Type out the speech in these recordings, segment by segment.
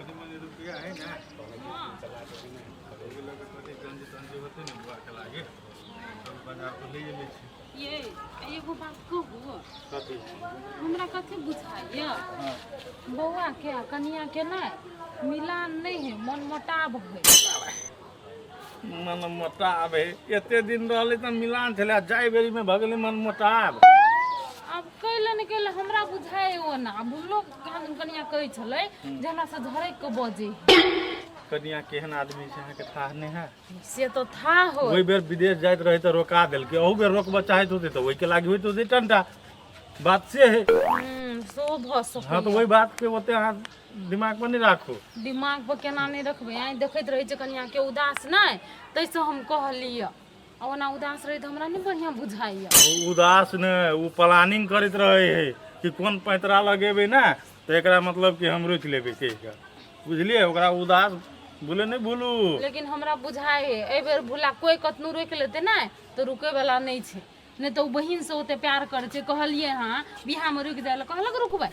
कति मनी रुपैयाँ है ना कति जन्जी होते नि बुवाको लागि बजारको ल्याइले ये एगो बात कहू कति हमरा कथी बुझाइए बौआ के कनिया के ना मिलान नहीं है मन मोटाब है मन मोटाब है एते दिन रहले त मिलान छले जाय बेरी में भगले मन मोटाब अब कैले न कैले हमरा बुझाए ओ ना अब लोग कनिया कहै छलै जे हमरा से झरै के बजे कनिया केहन आदमी छै अहाँ के था नहीं है से तो था हो ओइ बेर विदेश जाइत रहे त रोका देल के ओहु बेर रोकबा चाहत होते त ओइ के लागि होइत होते टंटा बात से है शोभ हां तो वही बात के ओते अहाँ दिमाग पर नहीं राखो दिमाग पर केना नहीं रखबे आई देखैत रहे छै कनिया के उदास नहीं तैसे हम कहलिए ओना उदास रहे त हमरा नहीं बढ़िया बुझाइए उदास न उ प्लानिंग करत रहे है कि कोन पैतरा लगेबे ना तो एकरा मतलब कि हम रोक लेबे के बुझलिए ओकरा उदास भूले नहीं भूलू लेकिन हमरा बुझाए है ए बेर भूला कोई कतनु रोक लेते ना तो रुके वाला नहीं छे नहीं तो बहिन से ओते प्यार करे छे कहलिए हां बियाह में रुक जाए कहलक रुकबे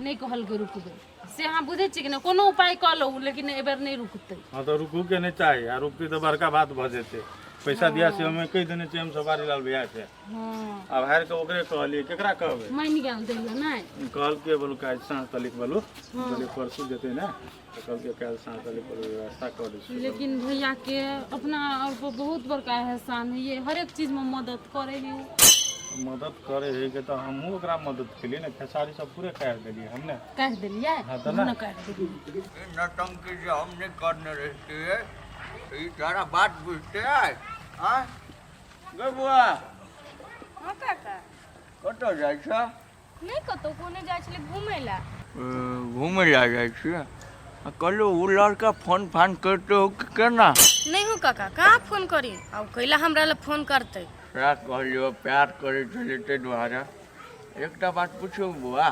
नहीं कहल के रुकबे से हां बुझे छी कि ना कोनो उपाय क लो लेकिन ए बेर नहीं रुकते हां तो रुकू के नहीं चाहिए आ रुकती तो बड़का बात भ जेते पैसा दिया से हमें कह देने चाहिए हम सवारी लाल भैया से हां अब हार के ओकरे कहलिए केकरा कहबे मान गेल दैया नहीं कहल के बोलू काज सांझ तलिक बोलू बोले परसों देते ना तो कल के काज सांझ तलिक पर व्यवस्था कर दे लेकिन भैया के अपना और बहुत बड़का एहसान है ये हर एक चीज में मदद करे है मदद करे है के तो हमहू ओकरा मदद केलिए ना खेसारी सब पूरे काट देलिए हमने कह दिलिए हां तो ना काट दिलिए नटंकी जो हमने करने रहती है ये सारा बात बुझते है हाँ गए बुआ हाँ काका कतो जाए छा नहीं कतो कोने जाय छले घूमे ला घूमे ला जाए छे कलो वो लड़का फोन फान करते हो कि केना नहीं हो काका कहाँ फोन करी अब कैला हमरा ला फोन करते क्या कहलियो प्यार करे चले ते द्वारा एकटा बात पूछो बुआ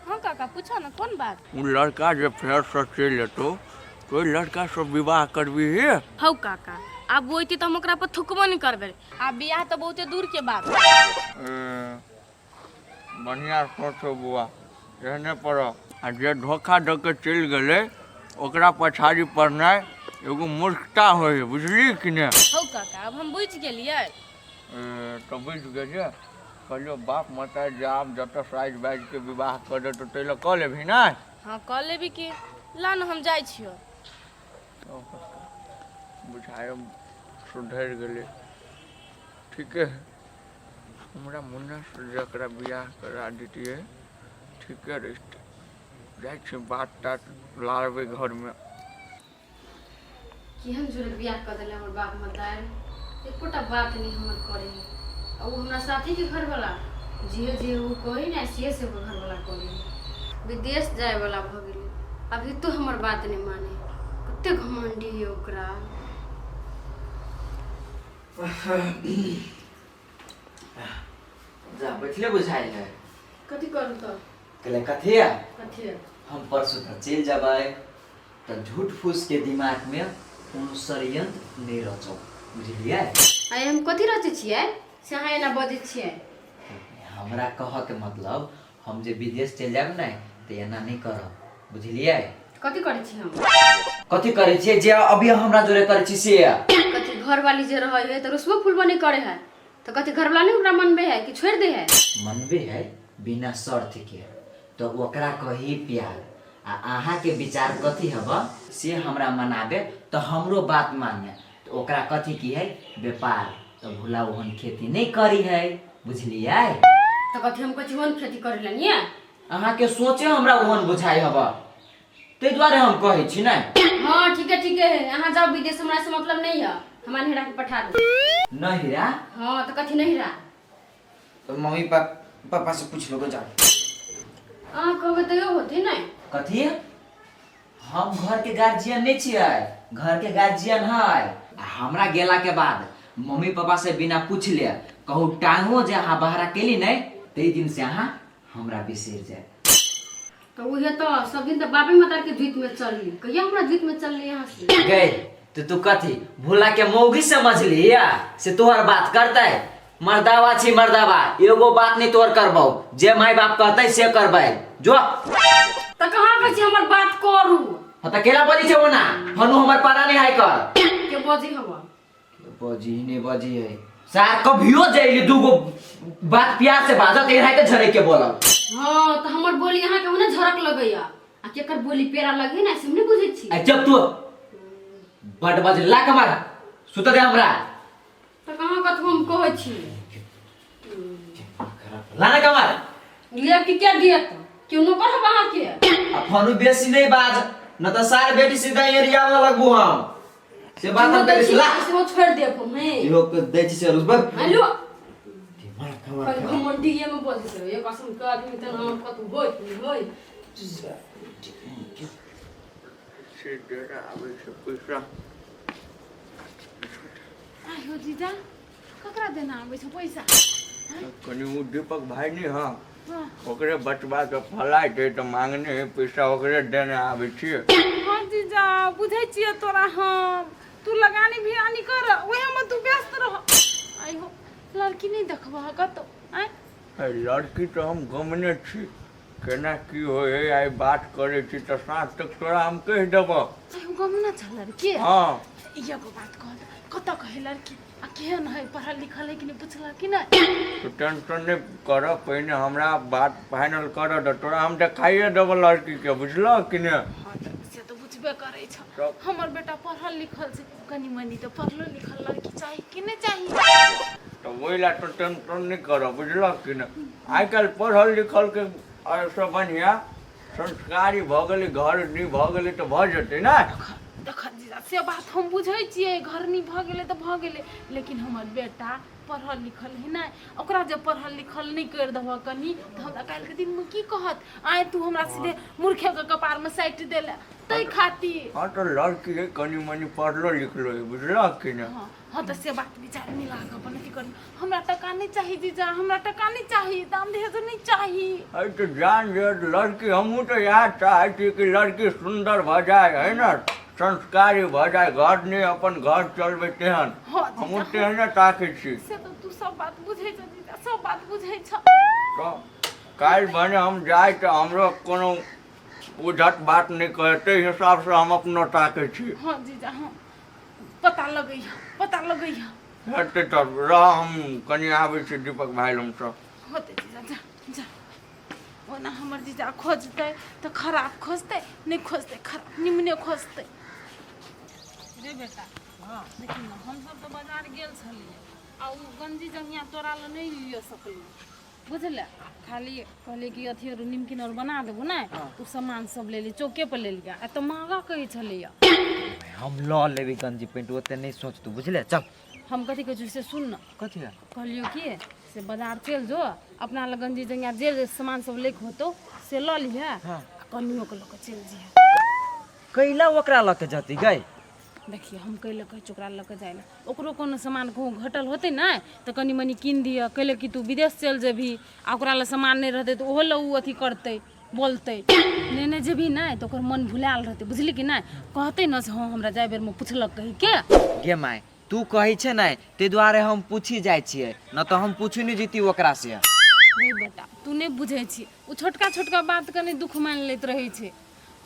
हाँ काका पूछो ना कौन बात वो लड़का जो फेर से चले तो कोई लड़का से विवाह करबी है हौ काका अब बोइती तो हम ओकरा पर थुकबो नहीं करबे अब बियाह तो बहुते दूर के बात बढ़िया सोचो बुआ रहने पर आ जे धोखा द के चल गए ओकरा पछाड़ी पड़ना एगो मूर्खता होय बुझली कि ने हौ काका अब हम बुझ गेलिए तो बुझ गए कहलियो बाप माता जाब जत साइज बाइज के विवाह कर दे तो तेल क लेबही ना हाँ कह लेबी कि ला न हम जाय छियो बुझाय सुधर गए ठीक है हमरा मुन्ना से जकरा बियाह करा दीतिए ठीक है रिश्ते जाय छी बात तात लारबे घर में केहन जोरे बियाह कर देले हमर बाप मतार एकोटा बात नहीं हमर करे आ उ हमरा साथी के घर वाला जे उ कहि ना से ओकर घर वाला करे विदेश जाए वाला भ गेले अभी तो हमर बात नहीं माने कते घमंडी है ओकरा जा बैठले बुझाइल है कथी करू तो कहले कथी है कथी हम परसों तक चल जाबै तो झूठ फूस के दिमाग में कोनो षड्यंत्र नहीं रचो बुझलिए आइ हम कथी रचे छियै से अहाँ एना बजै छियै हमरा कह के मतलब हम जे विदेश चल जाब ना तो एना नहीं करब बुझलिए कथी करै छी हम कथी करे छिए जे अभी हमरा जोरे करे छी से कथी घर वाली जे रहै है तो रुसबो फुलबो नहीं करे है तो कथी घर वाला नहीं ओकरा मनबे है कि छोड़ दे है मनबे है बिना शर्त के तो ओकरा कही प्यार आ अहाँ के विचार कथी हब से हमरा मनाबे तो हमरो बात माने तो ओकरा कथी की है व्यापार तो भूला ओहन खेती नहीं करी है बुझलिए तो कथी हम कुछ मन खेती करे लनिए अहाँ के सोचे हमरा ओहन बुझाई हब ते द्वारे हम कहै छी नै हां ठीक है अहाँ जाओ विदेश हमरा से मतलब नहीं है हमार हेरा के पठा दो नहिरा हां तो कथी नहीं रहा तो मम्मी पापा से पूछ लो जाओ कहबे तो यो होती नहीं कथी हम घर के गार्जियन नहीं छियै घर के गार्जियन है हमरा गेला के बाद मम्मी पापा से बिना पूछ ले कहू टांगो जे अहाँ बहरा केली नहीं ते दिन से अहाँ हमरा बिसर जाए तो उहे तो सब दिन तो बाबे मतार के जीत में चलली कहिया हमरा जीत में चलली यहां से गए तो तू कथी भूला के मौगी समझ ली या से तोहर बात करते मर्दावा छी मर्दावा एगो बात नहीं तोहर करबौ जे माई बाप कहते से करबै जो तो कहां पे छी हमर बात करू हाँ तो केला बजी छे वो ना हनु हमर पारा नहीं हाय कर के बजी हवा बजी नहीं बजी है सार कभियो जाइले दूगो बात प्यार से बाजत ए हाय के झरे के बोलल हां तो हमर बोली यहां के होने झरक लगैया आ केकर बोली पेरा लगे ना से नहीं बुझै छी आ जब तू बड बज ला कमार सुत दे हमरा तो कहां कत हम कहै छी लाना कमार ले के क्या दिया तो क्यों न कर वहां के आ फनु बेसी नहीं बाज न त सार बेटी सीधा एरिया में लगबो हम से बात हम करे ला से वो छोड़ दे हम है इहो के दै छी से रुस बक हेलो दिमाग खबर कल घमंडी ये में बोल दे ये कसम का आदमी त नाम कत होय से डेरा आवे से पैसा आयो जीजा ककरा देना आबै छ पैसा कनी वो दीपक भाई नहीं हाँ हाँ ओकरे बचबा के फलाई दे तो मांगने पैसा ओकरे देने आवे छिए हाँ जीजा बुझै छियै तोरा हम तू लगानी भी आनी कर ओहे में तू व्यस्त रह आयो लड़की नहीं देखबा कतो आय ए लड़की तो हम गमने छी केना की होय आई बात करे छी तो साँझ तक तोरा हम कह देबो आयो गमना छ लड़की हाँ एगो बात कह कत कहे लड़की आ केहन है पढ़ल लिखल है कि नहीं पूछला कि नहीं तो टेंशन नहीं कर पहले हमरा बात फाइनल कर दे तोरा हम देखाइए देबो लड़की के बुझलो कि नहीं हाँ तो से तो बुझबे करे छ तब? हमर बेटा पढ़ल लिखल छै कनी मनी तो पढ़लो लिखल लड़की चाहिए कि नहीं चाहिए तो वही ला तो टेंशन नहीं करो बुझलो कि नहीं आई कल पढ़ल लिखल के सब बढ़िया संस्कारी भ गेलै घर नहीं भ गेलै तो भ जेतै ना देख जीजा से बात हम बुझै छियै घर नहीं भ गेलै तो भ गेलै लेकिन हमर बेटा पढ़ल लिखल है ना ओकरा जब पढ़ल लिखल नहीं कर दह कनी तो हमरा काल्हि के दिन में की कहत आए तू हमरा सीधे मूर्खे के कपार में साइट देले तै खातिर हाँ तो लड़की है कनी मनी पढ़लो लिखलो है बुझलो कि नहीं हाँ हाँ तो से बात विचार नहीं लाग अपन अथी करी हमरा टका नहीं चाहिए जीजा हमरा टका नहीं चाहिए दाम दहेज नहीं चाहिए अरे तो जान जे लड़की हमहूँ तो याद चाहै छी कि लड़की सुंदर भ जाए है ना संस्कारी भ जाए घर नहीं अपन घर चलबे तेहन हाँ जीजा, हमहूँ तेहने ताकै छी से तो तू सब बात बुझै छ जीजा सब बात बुझै छ तो काल्हि भने हम जाए तो हमरो कोनो बुझत बात नहीं कहते हिसाब से हम अपना ताकै छी हाँ जीजा हाँ पता लगैया हेतै तब रह हम कनी आबै छी दीपक भाई लग से होते जीजा जा जा ओना हमर जीजा खोजतै तो खराब खोजतै नहीं खोजतै खराब निमने खोजतै रे बेटा हाँ देखी ना हम सब तो बाजार गेल छलिए आ उ गंजी जंगिया तोरा ल नहीं लियो सकली बुझले खाली कहले कि अथी और निमकिन और बना देबो ना तू सामान सब ले ले चौके पर ले लिया आ तो महंगा कहे छलिए हम ल लेबी गंजी पेंट ओते नहीं सोच तू बुझले चल हम कथी कहै छी से सुन न कथि है कहलियो कि से बाजार चल जो अपना लग गंजी जंगिया जे सामान सब लेके होतो से ल लिहे हाँ। कनियो के लके चल जिहे कैला ओकरा ल के जती गई देखिए हम कैले कहे चोकरा लके जाए ला ओकरो कोनो सामान कहूँ घटल होते ना तो कनी मनी कीन दिया कहले कि तू विदेश चल जेबी आ ओकरा ला सामान नहीं रहते तो ओहो ला उ अथी करते बोलते लेने जेबी ना तो ओकर मन भुलाल रहते बुझली कि ना कहते ना से हाँ हमरा जाए बेर में पूछलक कही के गे माय तू कहै छै नै ते दुआरे हम पूछी जाइ छियै न तो हम पूछी नहीं जीती ओकरा से रे बेटा तू नहीं बुझे छी उ छोटका छोटका बात कनी दुख मान लेत रहे छे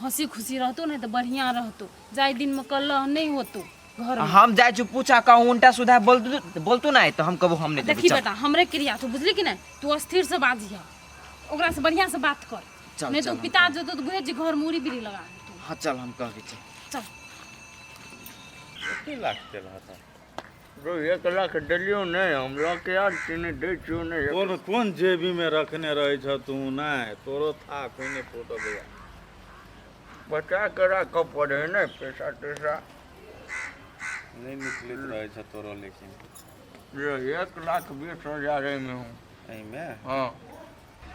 हंसी खुशी रहतो ना तो बढ़िया रहतो जाय दिन में कलह नहीं होतो घर में हम जाइ छु पूछा कहूं उल्टा सुधा बोलतू ना तो हम कहबो हम नहीं देखी बेटा हमरे क्रिया तू बुझली कि ना तू अस्थिर से बाजिया ओकरा से बढ़िया से बात कर चल, नहीं तो चल, पिता जो तो गुहे जी घर मुड़ी बिरी लगा तू हां चल हम कह के चल की लागते रहता जो 1 लाख दिलियो नहीं हम लोग के यार तीने दे छियो नहीं कौन जेबी में रखने रहे छ तू ना तोरो था कोई फोटो दे बचा करा कब पड़े ना पैसा तैसा नहीं निकलित रहे छ तोरो लेकिन ये 1,20,000 में हूँ सही में हाँ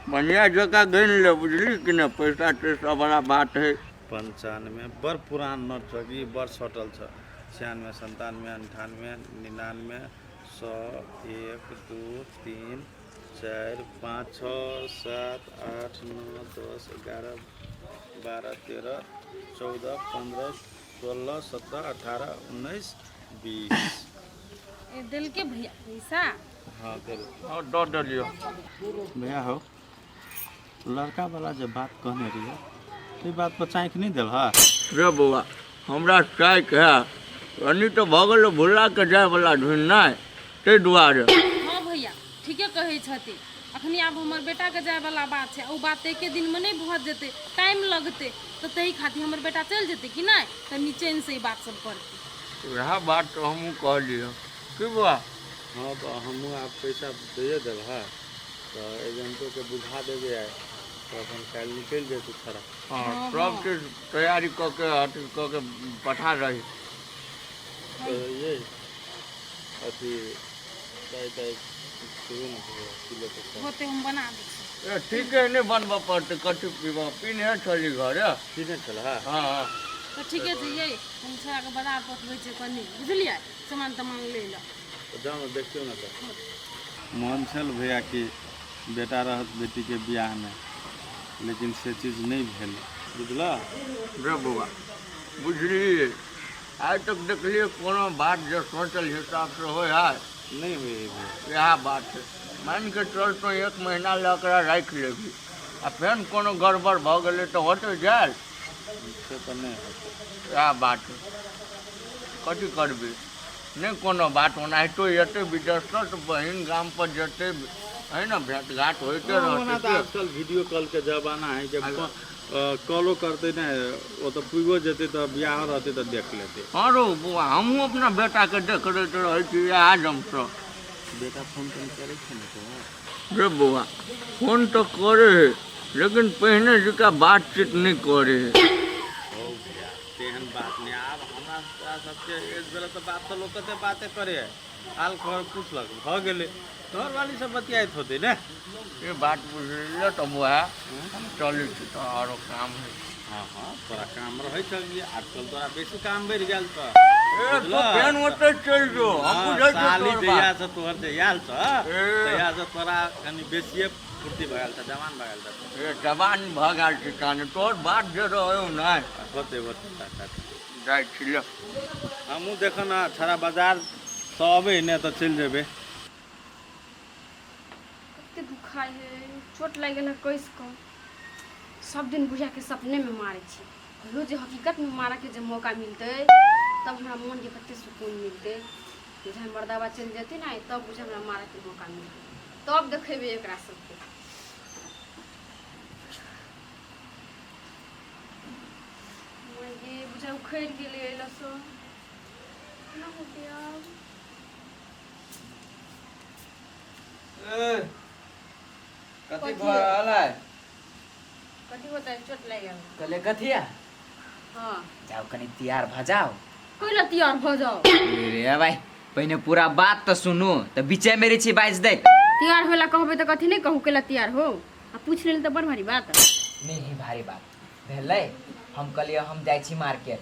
बढ़िया जगह गन ले बुझली कि ना पैसा तैसा बड़ा बात है 95 बर पुरान नोट छ कि बर सटल छ 96 97 98 99 100 1 2 3 4 5 6 7 8 9 10 11 12 13 14 15 16 17 18 19 20 ए दिल के भैया पैसा हाँ दे हाँ दो दिलियो भैया हो लड़का वाला जब बात कहने रही ई बात पर चाँक नहीं दिल है रे बउआ हमरा चाइक है कनी तो भऽ गेल भुला के जाय वाला ढूंढ नहीं ताहि दुआरे। हाँ भैया ठीके कहै छथिन। अखनी आब हमर बेटा के जाय वाला बात छै, ओ बात एके दिन में नहीं भऽ जेतै, टाइम लगतै, तो तही खातिर हमर बेटा चल जेतै कि नहीं, तनी चैन से ई बात सब करतै। वह बात तो हमहूँ कहलिए कि बउआ। हाँ तो हमहूँ आप पैसा दे देल है तो एजेंटों के बुझा देवे आए तो अपन काल निकल जेतै खरा। हाँ सब चीज तैयारी कऽ के अथी कऽ के पठा रही। तो ये अथी चाय ताय शुरू न हो किलो के होते हम बना दै छी। ठीक है नहीं बनबऽ पड़तै कथी पीबऽ पीने छली घर किने छल है। हाँ तो ठीके छै ये हम छोड़ा के बाजार पठबै छै कनी, बुझलियै, सामान तमान ले ला। तो जाओ देखियो ना तो मन छल भैया कि बेटा रहत बेटी के बियाह में, लेकिन से चीज नहीं भेल बुझला। रे बउआ बुझलिए आज तक देखलिए कोनो बात जो सोचल हिसाब से हो है नहीं हुई भैया। यह बात है मान के चल तो 1 महीना लकड़ा राख लेगी आ फेर कोनो गड़बड़ भऽ गेलै तो होते जाए से तो नहीं होतै। यह बात है कथी करबी नहीं कोनो बात ओनाहितो एते विदेश तो बहिन गाम पर जते है ना भेंट घाट होते वहाँ तो रहते। आजकल वीडियो कॉल के जमाना है, जब कॉलो करते ना वो तो पुगो जेते तो बियाह रहते तो देख लेते। हाँ रो बुआ हमहूँ अपना बेटा के देख रहे थे आज हम सब। बेटा फोन तो करे थे ना तो रे बुआ फोन तो करे है लेकिन पहले जिका बातचीत नहीं करे है। हो भैया तेहन बात नहीं। अब हमरा तोरा सबके एक बेर तो बात तो लोग बातें करे है, हाल खबर पूछलक भ गेले, घर वाली सब बतियात होते ना। ये बात बुझलिए तो बुआ हम चली छी तो और काम है। हाँ हाँ तोरा काम रहे छलिए, आजकल तोरा बेसी काम बढ़ गेल तो ए तो पेन ओते चल जो हम बुझै छी साली तोर जहिया बात। से तोहर जहियाल छ ए। तहिया से तोरा कनी बेसिए फुर्ती भगल छ, जवान भगल छ। ए जवान भगाल छी काने तोर बात जे रहो नहीं होते होते जाय छी ले हमहूँ देख ना छड़ा बाजार सबे ने तो चल जेबे। कते दुखाई है, चोट लग गेल है कैस को। सब दिन बुझा के सपने में मारे छी, कहियो जे हकीकत में मारा के जे मौका मिलते तब हमरा मन के कते सुकून मिलते। बुझा मर्दावा चल जेते ना तब बुझा हमरा मारा के मौका मिलते, तब देखेबे एकरा सबके। ये बुझा उखड़ गेले एलसो ना हो गया। कथी भऽ है कथी होता है, चोट लग गेल। कहले कथिया हाँ जाओ कनी तैयार भ जाओ। कोइला तैयार भ जाओ। रे भाई पहिने पूरा बात तो सुनू तो बीचे मेरे छी बाइज देख। तैयार होला कहबे तो कथी नहीं कहू केला तैयार हो, आ पूछ लेल तो बड़ भारी बात। नहीं भारी बात भेलै। हम कहलिए हम जाइ छी मार्केट,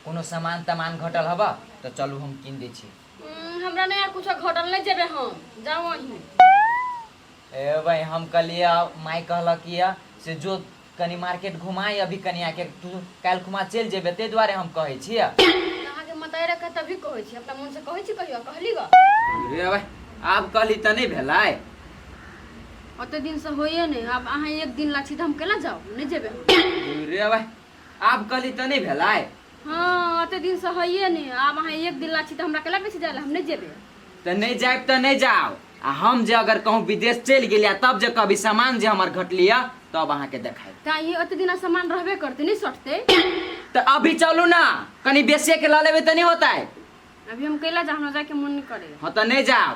कोनो सामान तमान घटल हब तो चलू हम कीन दै छी। हमरा नया कुछ घटल नहीं जेबे, हम जाओ वहीं। ए भाई हम कहलिए माई कहलक कि से जो कनी मार्केट घुमाई अभी कनिया के तू काल खुमा चल जेबे, ते दुआरे हम कहै छी। अहाँ के मताई रखे तभी कहै छी, अपना मन से कहै छी, कहियो कहली ग। रे भाई आब कहली त नहीं भेलै। ओते दिन से होइए नहीं, अब अहाँ एक दिन लाछी तो हम केला जाओ नहीं जेबे हम। रे भाई आब कहली त नहीं भेलै। हाँ ओते दिन से होइए नहीं, अब अहाँ एक दिन लाछी तो हमरा केला बेसी जाए हम नहीं जेबे। त नहीं जाब त नहीं जाओ, आ हम जे अगर कहूँ विदेश चल गेलिया तब जे कभी सामान जे हमर घटलिया तब अहाँ के देखाई। का ये ओते दिन सामान रहबे करते नहीं सटते। तो अभी चलू ना कनी बेसिए के ला लेबे त नहीं होता है। अभी हम केला जा, हमरा जाए के मन नहीं करे। हाँ तो नहीं जाओ,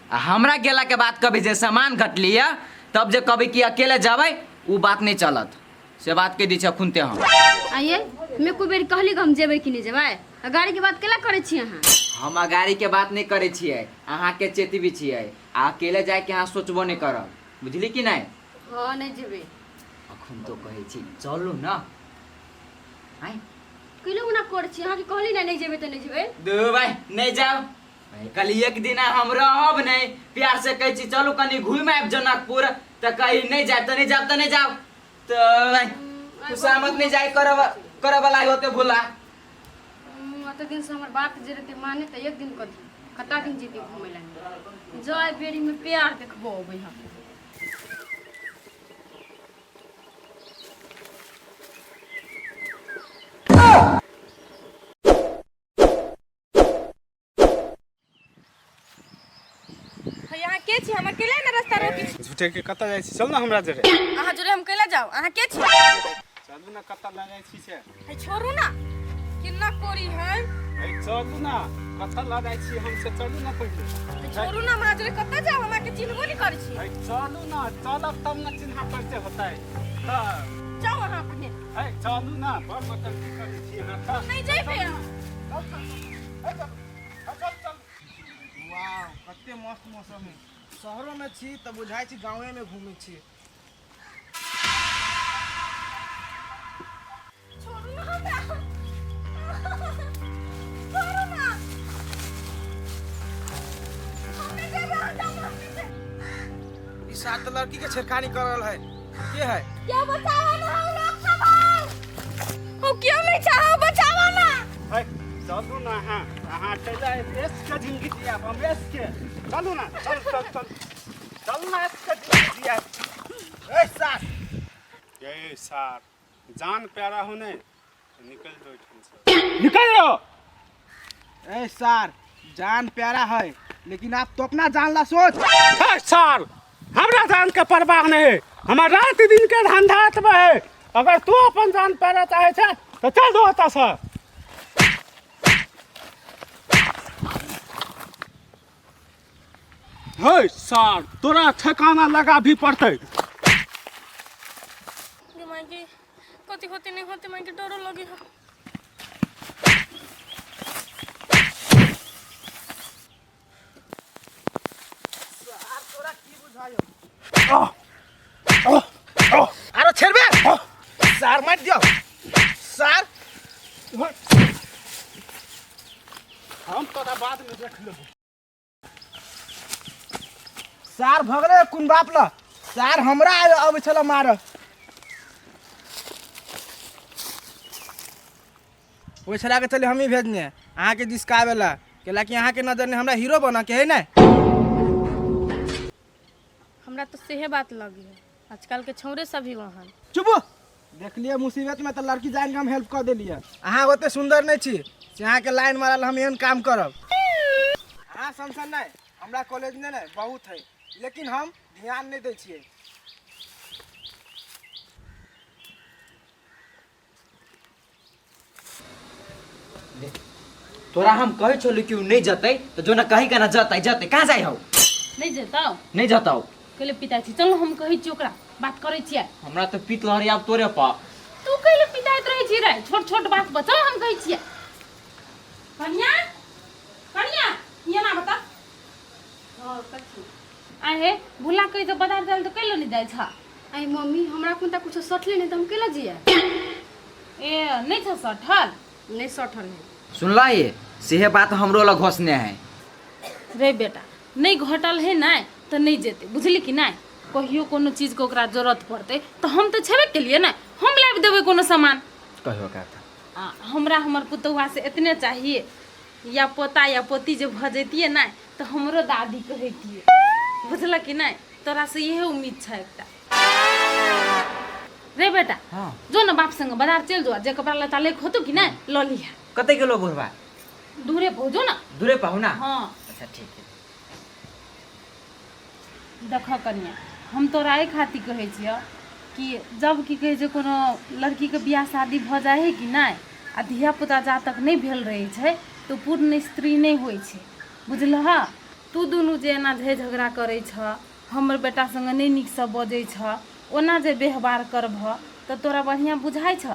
आ हमरा गेला के बाद कभी जे सामान घटलिया तब जे कभी कि अकेले जाबै वो बात नहीं चलत, से बात के दी छ खुनते हम। आइए मैं कोई बेर कहली हम जेबे कि नहीं जेबे, गाड़ी के बात केला करे छी अहाँ। हम गाड़ी के बात नहीं करे छियै, अहाँ के चेतवी छियै, आ अकेले जाए के अहाँ सोचबो नहीं करब, बुझली कि नहीं। हाँ नहीं जेबे। अखन तो कहै छी चलू ना। आइ किलो ना कर छी, अहाँ के कहली नहीं जेबे तो नहीं जेबे। दो भाई नहीं जाओ भाई, कल एक दिन हम रहब नहीं, प्यार से कहै छी चलू कनी घूम आब जनकपुर, त कहीं नहीं जाए तो नहीं जाओ तो नहीं जाओ। तो भाई खुशामत नहीं जाए करे वाला होते भूला। ओते दिन से हमर बात जे रहते माने त एक दिन कथी कता दिन जीती घूमे ला जाय बेरी में प्यार देखबो अबै हम। यहाँ के छी हम अकेले ना रास्ता रोकी छी झूठे के कतऽ जाइ छी चल ना हमरा जरे अहाँ जोरे हम कैला जाओ अहाँ के छी चलू ना कतऽ लऽ जाइ छी से है छोड़ू ना किन्ना कोरी है ए चलू ना कतऽ लऽ जाइ छी हम से चलू ना पहिले छोड़ू ना अहाँ जोरे कतऽ जाओ हमरा के चिन्हबो नहीं करै छी ए चलू ना चलब तब ना चिन्हा परिचय होतै जाओ अहाँ अपने ए चलू ना बड़ बतल की करै छी अहाँ नहीं जाई पे वाह कते मस्त मौसम है शहरों में छी त बुझाई छी गांवे में घूमे छी छोड़ू ना हमरा छोड़ू ना हमने के इस साथ लड़की के छेड़खानी कर रहल है के है क्या बचावा ना हम लोग सब हो क्यों नहीं चाहो बचावा ना ए चलू ना अहाँ चल जाए देश के जिंदगी दिया हम देश के चलू ना चल ना इसके जिंदगी दिया ए साथ ए सार जान प्यारा होने निकल दो इठन से निकल लो ए सार जान प्यारा है लेकिन आप तो अपना जान ला सोच है सार हमरा जान के परवाह नहीं हमार रात दिन के धंधा है अगर तू अपन जान प्यारा चाहे छे तो चल दो ओता से है सार तोरा ठिकाना लगा भी पड़ते दिमाग की कति होती नहीं होती मैं के डर लगी है अरे छेड़बे सार मत दियो सार हम तोरा बाद में देख लेबो सार भगले कुन बाप ला सार हमरा अब चलो मार वो छड़ा के चले हम ही भेजने अहाँ के दिसकावे ला केला कि अहाँ के नजर में हमरा हीरो बना के है ना हमरा तो सेहे बात लगी है आजकल के छौरे सभी वहां चुप देख लिए मुसीबत में तो लड़की जान के हम हेल्प कर देलिए अहाँ ओते सुंदर नहीं छी से अहाँ के लाइन मारल हम एहन काम करब अहाँ संसन नहीं हमरा कॉलेज में नहीं बहुत है लेकिन हम ध्यान नहीं दै छियै तोरा हम कहे छलू कि उ नहीं जतै तो जो ना कही के ना जतै जतै कहाँ जाई हो नहीं जेताओ नहीं जताओ कहले पिताजी चलो हम कहै छी ओकरा बात करै छियै हमरा तो पीत लहरी आब तोरे पा तू कहले पिताइत रहै छी रे छोट छोट बात बचो हम कहै छियै कन्या कन्या ये ना बता हां कथी आए हे भूला कहि तो बाजार जाल तो कैलो नहीं जाय छ आई मम्मी हमरा कुनता कुछ सटले नहीं त हम केला जिया ए नहीं छ सठल नहीं सटल है सुनला ये सेहे बात हमरो लग घोसने है रे बेटा नहीं घटल है ना तो नहीं जेते बुझली कि नहीं कहियो कोनो चीज के ओकरा जरूरत पड़ते तो हम तो छेबे के लिए ना हम लाइव देबे कोनो सामान कहियो का था हमरा हमर पुतौहा से इतने चाहिए या पोता या पोती जो भ जैतिए ना तो हमरो दादी कहतिए बुझल कि नहीं तोरा से यही उम्मीद छ एकटा रे बेटा हाँ जो ना बाप संग बाजार चल जो जे कपड़ा लता ले होतो कि नहीं ल लिया कते किलो बुढ़वा दूरे पहुंचो ना दूरे पाहु ना हाँ अच्छा ठीक है देख कन्या हम तोरा ए खाती कहै छिय कि जब की कहे छै कोनो लड़की के बियाह शादी भ जाए है कि नहीं आ धिया पुता जा तक नहीं भेल रहे छै तो पूर्ण स्त्री नहीं होइ छै बुझलह तू दुनू जे एना झे झगड़ा करै छ हमर बेटा संग नहीं नीक से बजै छ ओना जे व्यवहार करबह तो तोरा बढ़िया बुझाइ छ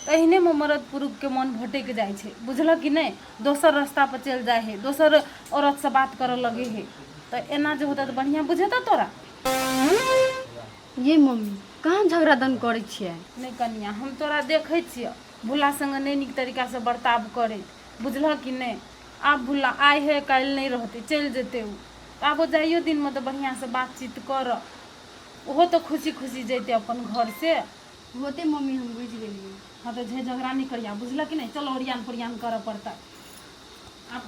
एहने में मर्द पुरुष के मन भटक जाए छै बुझल कि नहीं दोसर रास्ता पर चल जाए है दोसर औरत से बात करे लगे है तो एना जे होता तो बढ़िया बुझेता तोरा ये मम्मी कहाँ झगड़ा दन करे छियै नहीं कनिया हम तोरा देखे छिय भूला संग नहीं नीक तरीका से बर्ताव करे बुझल कि नहीं आब भूला आए है कल नहीं रहते चल जेते उ आब जाइयो दिन में तो बढ़िया से बातचीत कर ओहो तो खुशी खुशी जैते अपन घर से होते मम्मी हम बुझ गेलिए हाँ तो झे झगड़ा नहीं करिया बुझल कि नहीं चलो ओरियान पुरियान कर पड़ता अब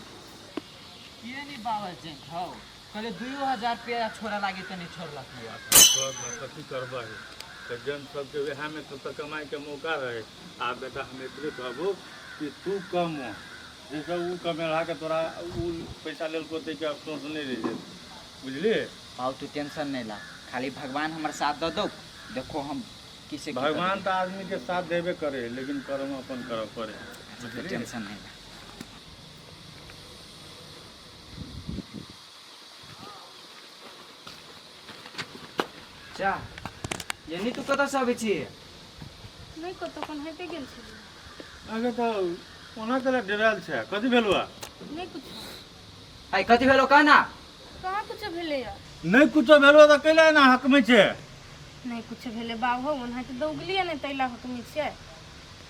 ये नहीं बाबा जे हो कहले 2000 रुपया छोड़ा लागे त नहीं छोड़लक कथी करबै तो जन सबके वह में तो कमाई के मौका रहे। आ बेटा हम इतने कहबो कि तू कम जैसे वो कमेला के तोरा वो पैसा लेल को ते के अफसोस नहीं रही बुझली। बाबू तू टेंशन नहीं ला, खाली भगवान हमारे साथ दे दो। देखो हम किसे की भगवान करें। तो आदमी के साथ देवे करे लेकिन कर्म अपन करब पड़े। अच्छा, तू टेंशन नहीं ला। चा यानी तू कतऽ से आबै छी? नहीं को तो कौन हेते गेल छे अगे तो ओना तले डराल छे कथि भेलुआ? नहीं कुछ आइ कथी भेलो कहना? कहाँ कुछ भेले या नहीं कुछो भेलुआ तो कैला ना हक में छे। नहीं कुछ भेले बाबू ओना तो दौगलिए नहीं तैला हो तुम छे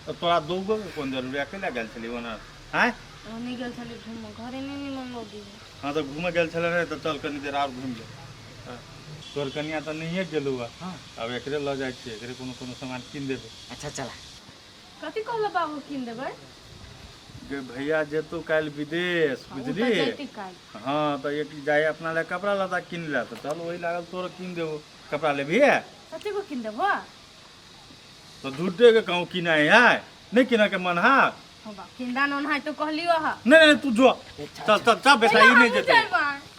तो तोरा दूगो के कोन जरूरी अकेला गेल छली ओना हैं? नहीं गेल छले घूम घरे नहीं निमन लोगी हां तो घूमे गेल छले रे तो चल कनी देर और घूम ले। हाँ, तोर कनिया तो नहीं गेलुआ। हाँ। अब एकरे ल जाय छी, एकरे कोनो कोनो सामान किन देबे। अच्छा चला। कथी कहला बाबू किन देबै गे भैया जेतु काल विदेश बुझली। हाँ तो एक जाए अपना ले कपड़ा लता किन ले तो चल वही लागल तोर किन देबो। कपड़ा लेबी है कथी को किन देबो तो झूठे के कहूँ किना है नहीं किना के मन हा। होबा किंदा नन है तो कहलियो हा नहीं नहीं तू जो चल चल चल बेटा ही नहीं जेते।